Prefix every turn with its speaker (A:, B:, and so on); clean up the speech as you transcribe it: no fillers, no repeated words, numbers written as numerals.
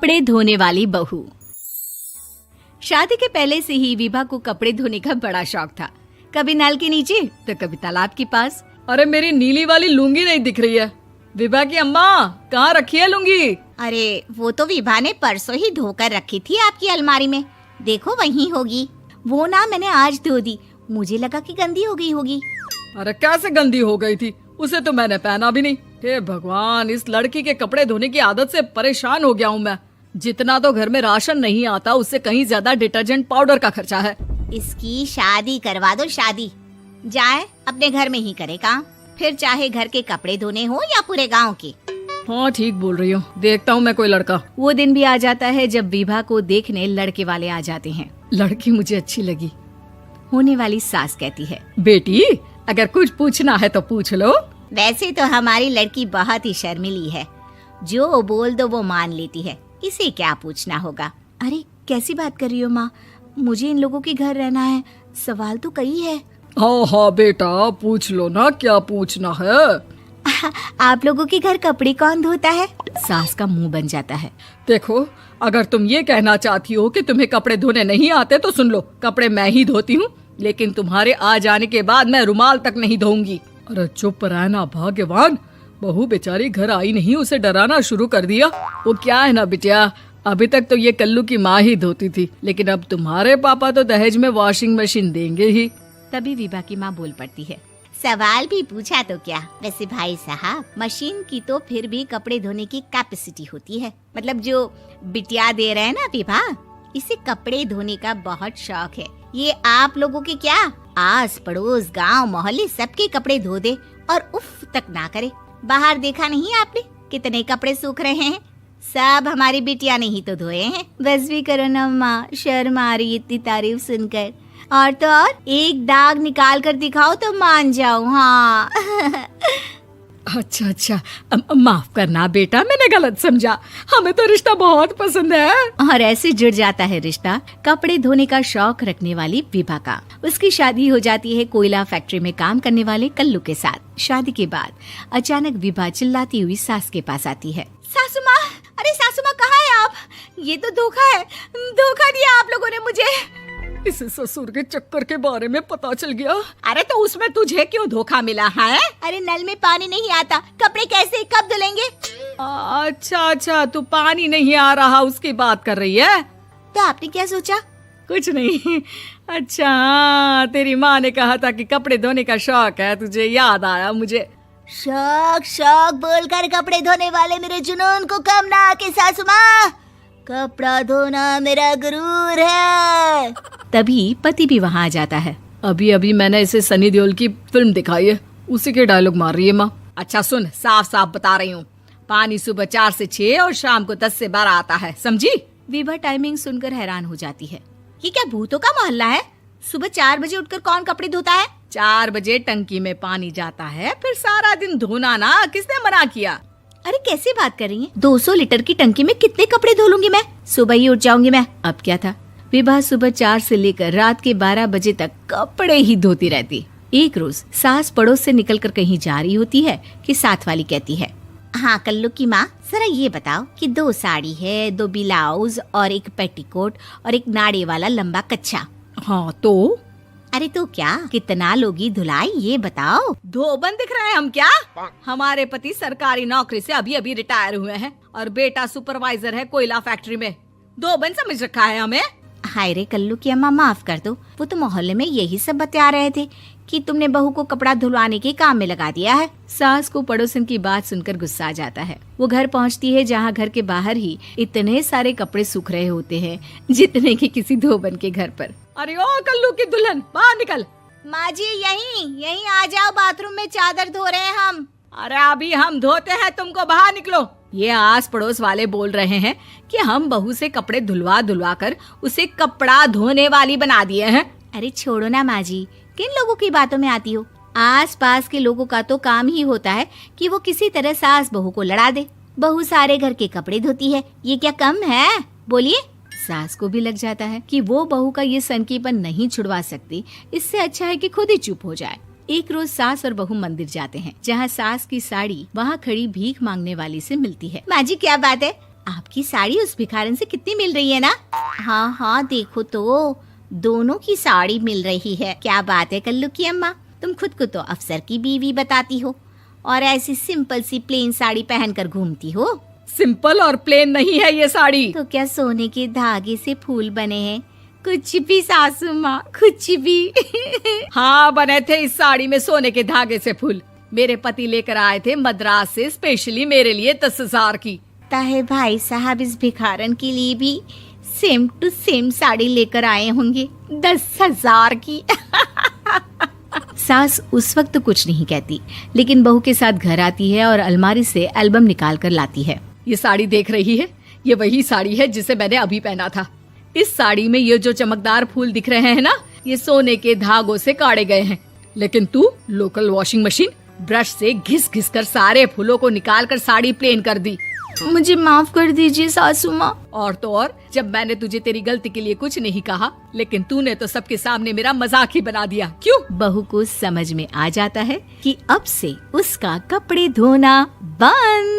A: कपड़े धोने वाली बहू। शादी के पहले से ही विभा को कपड़े धोने का बड़ा शौक था। कभी नल के नीचे तो कभी तालाब के पास।
B: अरे मेरी नीली वाली लुंगी नहीं दिख रही है। विभा की अम्मा कहाँ रखी है लुंगी?
C: अरे वो तो विभा ने परसों ही धोकर रखी थी आपकी अलमारी में, देखो वहीं होगी। वो ना मैंने आज धो दी, मुझे लगा कि गंदी हो गई होगी।
B: अरे कैसे गंदी हो गई थी, उसे तो मैंने पहना भी नहीं। हे भगवान, इस लड़की के कपड़े धोने की आदत से परेशान हो गया हूँ मैं। जितना तो घर में राशन नहीं आता उससे कहीं ज्यादा डिटर्जेंट पाउडर का खर्चा है।
C: इसकी शादी करवा दो, शादी जाए अपने घर में ही करे काम, फिर चाहे घर के कपड़े धोने हो या पूरे गांव के।
B: हाँ ठीक बोल रही हो, देखता हूँ मैं कोई लड़का।
A: वो दिन भी आ जाता है जब विभा को देखने लड़के वाले आ जाते हैं।
B: लड़की मुझे अच्छी लगी।
A: होने वाली सास कहती है,
B: बेटी अगर कुछ पूछना है तो पूछ लो।
C: वैसे तो हमारी लड़की बहुत ही शर्मीली है, जो बोल दो वो मान लेती है, इसे क्या पूछना होगा।
A: अरे कैसी बात कर रही हो माँ, मुझे इन लोगों के घर रहना है, सवाल तो कई है।
B: हाँ हाँ बेटा पूछ लो ना, क्या पूछना है।
A: आप लोगों के घर कपड़े कौन धोता है? सास का मुंह बन जाता है।
B: देखो अगर तुम ये कहना चाहती हो कि तुम्हें कपड़े धोने नहीं आते तो सुन लो, कपड़े मैं ही धोती हूँ, लेकिन तुम्हारे आ जाने के बाद मैं रुमाल तक नहीं धोऊंगी। अरे चुप रहना भाग्यवान, बहू बेचारी घर आई नहीं, उसे डराना शुरू कर दिया। वो क्या है ना बिटिया, अभी तक तो ये कल्लू की माँ ही धोती थी, लेकिन अब तुम्हारे पापा तो दहेज में वॉशिंग मशीन देंगे ही।
A: तभी विभा की माँ बोल पड़ती है,
C: सवाल भी पूछा तो क्या। वैसे भाई साहब, मशीन की तो फिर भी कपड़े धोने की कैपेसिटी होती है। मतलब जो बिटिया दे रहे हैं ना विभा, इसे कपड़े धोने का बहुत शौक है। ये आप लोगों के क्या, आस पड़ोस गांव मोहल्ले सबके कपड़े धो दे और उफ तक ना करे। बाहर देखा नहीं आपने कितने कपड़े सूख रहे हैं, सब हमारी बिटिया ने ही तो धोए हैं।
A: बस भी करो ना माँ, शर्म आ रही इतनी तारीफ सुनकर। और तो और एक दाग निकाल कर दिखाओ तो मान जाऊं। हाँ
B: अच्छा माफ करना बेटा, मैंने गलत समझा, हमें तो रिश्ता बहुत पसंद है।
A: और ऐसे जुड़ जाता है रिश्ता कपड़े धोने का शौक रखने वाली विभा का। उसकी शादी हो जाती है कोयला फैक्ट्री में काम करने वाले कल्लू के साथ। शादी के बाद अचानक विभा चिल्लाती हुई सास के पास आती है।
C: सासू माँ, अरे सासू माँ कहाँ है आप? ये तो धोखा है, धोखा दिया आप लोगों ने मुझे।
B: इसे ससुर के चक्कर के बारे में पता चल गया।
C: अरे तो उसमें तुझे क्यों धोखा मिला है? अरे नल में पानी नहीं आता, कपड़े कैसे कब धुलेंगे?
B: अच्छा तू पानी नहीं आ रहा उसकी बात कर रही है।
C: तो आपने क्या सोचा?
B: कुछ नहीं। अच्छा तेरी माँ ने कहा था कि कपड़े धोने का शौक है तुझे, याद आया मुझे।
C: शौक बोलकर कपड़े धोने वाले मेरे जुनून को कम ना आके सासू माँ, कपड़ा धोना मेरा गुरूर है।
A: तभी पति भी वहाँ आ जाता है।
B: अभी मैंने इसे सनी देओल की फिल्म दिखाई है, उसी के डायलॉग मार रही है माँ। अच्छा सुन, साफ बता रही हूँ, पानी सुबह 4 से 6 और शाम को 10 से 12 आता है, समझी?
A: विभा टाइमिंग सुनकर हैरान हो जाती है।
C: ये क्या भूतों का मोहल्ला है? सुबह 4 बजे उठकर कौन कपड़े धोता है?
B: 4 बजे टंकी में पानी जाता है, फिर सारा दिन धोना ना, किसने मना किया?
A: अरे कैसी बात कर रही हैं? 200 लीटर की टंकी में कितने कपड़े धो लूंगी मैं, सुबह ही उठ जाऊंगी मैं। अब क्या था, विभा सुबह 4 से लेकर रात के 12 बजे तक कपड़े ही धोती रहती। एक रोज सास पड़ोस से निकलकर कहीं जा रही होती है कि साथ वाली कहती है,
C: हाँ कल्लू की माँ, जरा ये बताओ कि 2 साड़ी है, 2 ब्लाउज और एक पेटीकोट और एक नाड़े वाला लंबा कच्छा।
B: हाँ तो?
C: अरे तो क्या, कितना लोगी धुलाई ये बताओ।
B: धोबन दिख रहे हैं हम क्या? हमारे पति सरकारी नौकरी से अभी रिटायर हुए हैं और बेटा सुपरवाइजर है कोयला फैक्ट्री में। धोबन समझ रखा है हमें।
C: हाय रे कल्लू की अम्मा, माफ कर दो, वो तो मोहल्ले में यही सब बता रहे थे कि तुमने बहू को कपड़ा धुलवाने के काम में लगा दिया है।
A: सास को पड़ोसन की बात सुनकर गुस्सा आ जाता है। वो घर पहुंचती है जहां घर के बाहर ही इतने सारे कपड़े सूख रहे होते हैं जितने कि किसी धोबन के घर पर।
B: अरे ओ कल्लू की दुल्हन, बाहर निकल।
C: माँ जी यहीं आ जाओ, बाथरूम में चादर धो रहे हैं हम।
B: अरे अभी हम धोते हैं, तुमको बाहर निकलो। ये आस पड़ोस वाले बोल रहे हैं कि हम बहू से कपड़े धुलवा कर उसे कपड़ा धोने वाली बना दिए हैं।
A: अरे छोड़ो ना माँ जी, किन लोगों की बातों में आती हो? आस पास के लोगों का तो काम ही होता है कि वो किसी तरह सास बहू को लड़ा दे। बहू सारे घर के कपड़े धोती है, ये क्या कम है? बोलिए। सास को भी लग जाता है कि वो बहू का ये सनकीपन नहीं छुड़वा सकती, इससे अच्छा है कि खुद ही चुप हो जाए। एक रोज सास और बहू मंदिर जाते हैं, जहाँ सास की साड़ी वहाँ खड़ी भीख मांगने वाली से मिलती है।
C: माँ जी क्या बात है, आपकी साड़ी उस भिखारन से कितनी मिल रही है ना? हाँ हाँ देखो तो, दोनों की साड़ी मिल रही है। क्या बात है कल्लू की अम्मा, तुम खुद को तो अफसर की बीवी बताती हो और ऐसी सिंपल सी प्लेन साड़ी पहनकर घूमती हो।
B: सिंपल और प्लेन नहीं है ये साड़ी।
C: तो क्या सोने के धागे से फूल बने हैं? कुछ भी सासू माँ, कुछ भी।
B: हाँ बने थे इस साड़ी में सोने के धागे से फूल। मेरे पति लेकर आए थे मद्रास से स्पेशली मेरे लिए 10,000 की।
C: ताहे भाई साहब इस भिखारन के लिए भी सेम टू सेम साड़ी लेकर आए होंगे 10,000 की। सास उस वक्त तो कुछ नहीं कहती, लेकिन बहू के साथ घर आती है और अलमारी से एल्बम निकाल कर लाती है।
B: ये साड़ी देख रही है, ये वही साड़ी है जिसे मैंने अभी पहना था। इस साड़ी में ये जो चमकदार फूल दिख रहे हैं ना, ये सोने के धागों से काढ़े गए हैं। लेकिन तू लोकल वॉशिंग मशीन ब्रश से घिस घिस कर सारे फूलों को निकाल कर साड़ी प्लेन कर दी।
C: मुझे माफ कर दीजिए सासू माँ।
B: और तो और, जब मैंने तुझे तेरी गलती के लिए कुछ नहीं कहा, लेकिन तूने तो सबके सामने मेरा मजाक ही बना दिया। क्यों?
C: बहू को समझ में आ जाता है कि अब से उसका कपड़े धोना बंद।